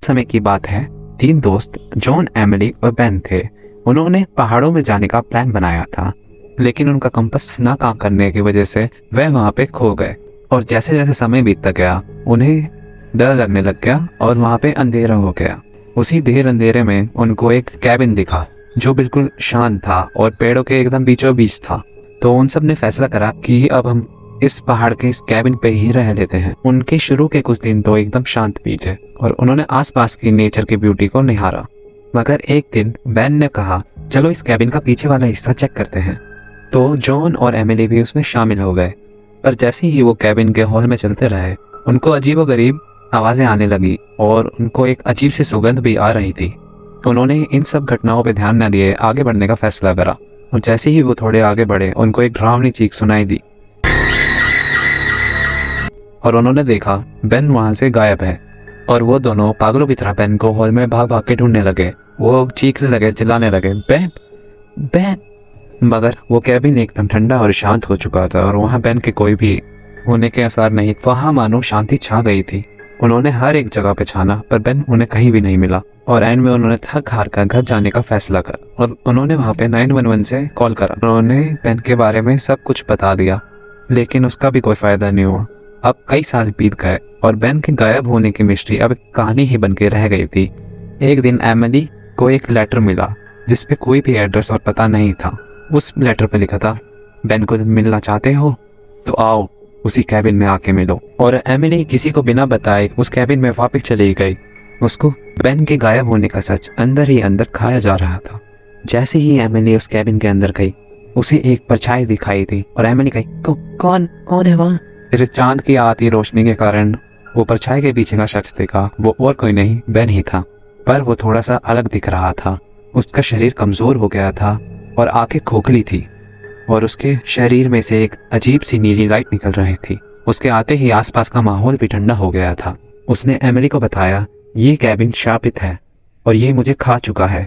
समय की बात है। 3 दोस्त जॉन, एमिली और बेन थे। उन्होंने पहाड़ों में जाने का प्लान बनाया था, लेकिन उनका कंपास ना काम करने की वजह से वह वहां पे खो गए। और जैसे जैसे समय बीतता गया उन्हें डर लगने लग गया और वहां पे अंधेरा हो गया। उसी देर अंधेरे में उनको एक कैबिन दिखा जो बिल्कुल शांत था और पेड़ों के एकदम बीचों बीच था। तो उन सब ने फैसला करा कि अब हम इस पहाड़ के इस कैबिन पे ही रह लेते हैं। उनके शुरू के कुछ दिन तो एकदम शांत बीते और उन्होंने आसपास की नेचर की ब्यूटी को निहारा। मगर एक दिन बेन ने कहा, चलो इस कैबिन का पीछे वाला हिस्सा चेक करते हैं। तो जॉन और एमिली भी उसमें शामिल हो गए। पर जैसे ही वो कैबिन के हॉल में चलते रहे उनको अजीबोगरीब आवाजें आने लगी और उनको एक अजीब सी सुगंध भी आ रही थी। उन्होंने इन सब घटनाओं पर ध्यान न दिए आगे बढ़ने का फैसला करा। और जैसे ही वो थोड़े आगे बढ़े उनको एक डरावनी चीख सुनाई दी और उन्होंने देखा बेन वहां से गायब है। और वो दोनों पागलों की तरह बेन को हॉल में भाग भाग के ढूंढने लगे। वो चीखने लगे, चिल्लाने लगे, बेन बेन। मगर वो कैबिन एकदम ठंडा और शांत हो चुका था और वहां बेन के कोई भी होने के आसार नहीं। वहां मानो शांति छा गई थी। उन्होंने हर एक जगह पे छाना पर बेन उन्हें कहीं भी नहीं मिला। और एंड में उन्होंने थक हार कर घर जाने का फैसला करा और उन्होंने वहां पे 911 से कॉल करा। उन्होंने बेन के बारे में सब कुछ बता दिया, लेकिन उसका भी कोई फायदा नहीं हुआ। अब कई साल बीत गए और बेन के गायब होने की मिस्ट्री अब एक कहानी ही बन के रह गई थी। एक दिन एमिली को एक लेटर मिला जिसपे कोई भी एड्रेस और पता नहीं था। उस लेटर पे लिखा था, बेन को मिलना चाहते हो तो आओ उसी कैबिन में आके मिलो। और एमिली किसी को बिना बताए उस कैबिन में वापस चली गई। उसको बेन के गायब होने का सच अंदर ही अंदर खाया जा रहा था। जैसे ही एमिली उस कैबिन के अंदर गई उसे एक परछाई दिखाई थी और एमिली कही, कौन है वहाँ? फिर चांद की आती रोशनी के कारण वो परछाई के पीछे का शख्स देखा। वो और कोई नहीं बेन ही था, पर वो थोड़ा सा अलग दिख रहा था। उसका शरीर कमजोर हो गया था और आंखें खोखली थी और उसके शरीर में से एक अजीब सी नीली लाइट निकल रही थी। उसके आते ही आसपास का माहौल भी ठंडा हो गया था। उसने एमिली को बताया, ये कैबिन शापित है और ये मुझे खा चुका है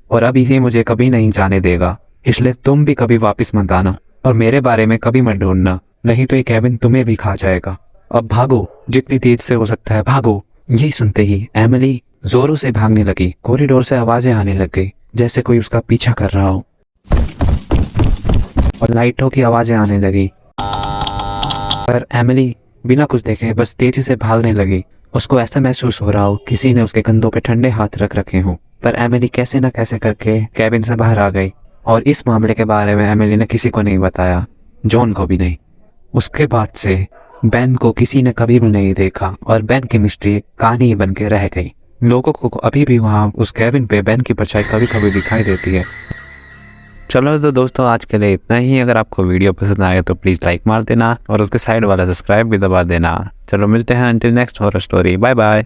और अब इसे मुझे कभी नहीं जाने देगा, इसलिए तुम भी कभी वापस मत आना और मेरे बारे में कभी मत ढूंढना, नहीं तो ये कैबिन तुम्हें भी खा जाएगा। अब भागो, जितनी तेज से हो सकता है भागो। यही सुनते ही एमिली जोरों से भागने लगी। कॉरिडोर से आवाजें आने लग गई जैसे कोई उसका पीछा कर रहा हो और लाइटों की आवाजें आने लगी। पर एमिली बिना कुछ देखे बस तेजी से भागने लगी। उसको ऐसा महसूस हो रहा हो किसी ने उसके कंधों पे ठंडे हाथ रख रखे हों। पर एमिली कैसे न कैसे करके कैबिन से बाहर आ गई और इस मामले के बारे में एमिली ने किसी को नहीं बताया, जॉन को भी नहीं। उसके बाद से बेन को किसी ने कभी भी नहीं देखा और बेन की मिस्ट्री कहानी बन के रह गई। लोगों को अभी भी वहाँ उस कैबिन पे बेन की परछाई कभी कभी दिखाई देती है। चलो तो दोस्तों, आज के लिए इतना ही। अगर आपको वीडियो पसंद आए तो प्लीज़ लाइक मार देना और उसके साइड वाला सब्सक्राइब भी दबा देना। चलो मिलते हैं until next horror story. Bye bye.